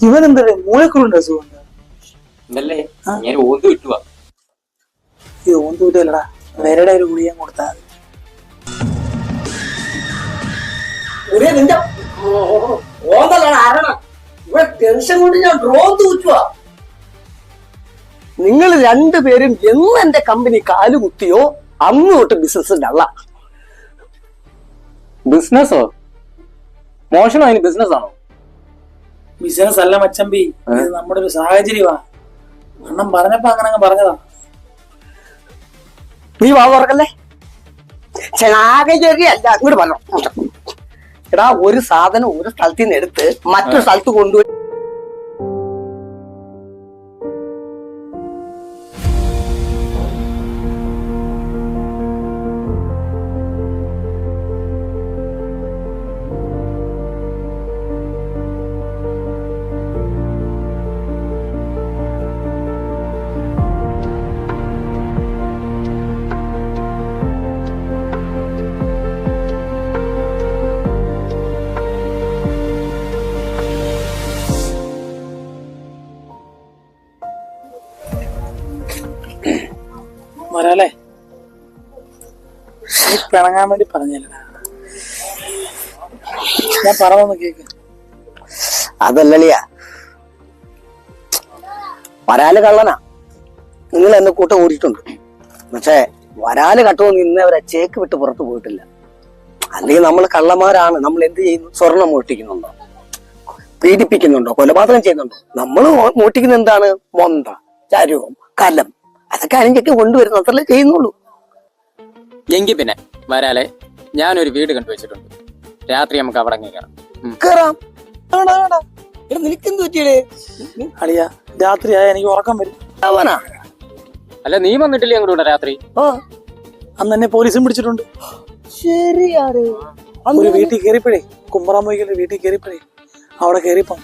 ഇവനെന്താ മൂലക്കുറുണ്ട് അസുഖം ഞാൻ ഓന്ത് വിട്ടുവാ. ഇത് ഓന്തൂറ്റല്ലടാ, വേറെ ഒരു ഗുളിക കൊടുത്താ നിന്റെ ഓന്തല്ലാണ് ആരണം. ഇവിടെ ടെൻഷൻ കൊണ്ട് ഞാൻ ഡ്രോൺ തൂറ്റുവാ. നിങ്ങൾ രണ്ടുപേരും എന്ന് എന്റെ കമ്പനി കാലുകുത്തിയോ അന്ന് തൊട്ട് ബിസിനസ് ഡള്ള. ബിസിനസ്സോ? മോശം അതിന് ബിസിനസ് ആണോ? ബിസിനസ് അല്ല മച്ചമ്പി, ഇത് നമ്മുടെ ഒരു സാഹചര്യമാ. അണ്ണം പറഞ്ഞപ്പോ അങ്ങനെ പറഞ്ഞതാ. നീ വാ തുറക്കല്ലേ. സാഹചര്യമല്ല, ഇങ്ങോട്ട് പറഞ്ഞു. എടാ, ഒരു സാധനം ഒരു സ്ഥലത്ത് നിന്ന് എടുത്ത് മറ്റൊരു സ്ഥലത്ത് കൊണ്ടുപോയി വരാലേ. പിണങ്ങാൻ വേണ്ടി പറഞ്ഞല്ലടാ, ഞാൻ പറഞ്ഞൊന്ന് കേക്ക്. അതല്ലളിയാ, വരാല് കള്ളനാ. നിങ്ങൾ എന്നെ കൂട്ടം ഓടിയിട്ടുണ്ട്. പക്ഷെ വരാല് കട്ടുമെന്ന് ഇന്നവരെ ചേക്ക് വിട്ട് പുറത്തു പോയിട്ടില്ല. അല്ലെങ്കിൽ നമ്മൾ കള്ളന്മാരാണ്. നമ്മൾ എന്ത് ചെയ്യുന്നു? സ്വർണം മോഷ്ടിക്കുന്നുണ്ടോ, പീഡിപ്പിക്കുന്നുണ്ടോ, കൊലപാതകം ചെയ്യുന്നുണ്ടോ? നമ്മൾ മോഷ്ടിക്കുന്ന എന്താണ്? മൊന്ത, ചരുവം, കലം, അതൊക്കെ അണിഞ്ഞൊക്കെ കൊണ്ടുവരുന്നു, അത്രല്ലേ ചെയ്യുന്നുള്ളൂ. എങ്കിൽ പിന്നെ വരാലെ, ഞാനൊരു വീട് കണ്ടുവച്ചിട്ടുണ്ട്. രാത്രി നമുക്ക് അവിടെ കയറാം. കേറാം. നിനക്കെന്ത് പറ്റിയേ? അളിയ, രാത്രിയായ എനിക്ക് ഉറക്കം വരും. അല്ല, നീ വന്നിട്ടില്ലേ അങ്ങോട്ട് രാത്രി? അന്ന് എന്നെ പോലീസും പിടിച്ചിട്ടുണ്ട്. ശരിയാണ്. ഒരു വീട്ടിൽ കയറിപ്പോഴേ, കുമ്പറാമ്പൊയ്ക്കല് വീട്ടിൽ കയറിപ്പോഴേ, അവിടെ കയറിപ്പം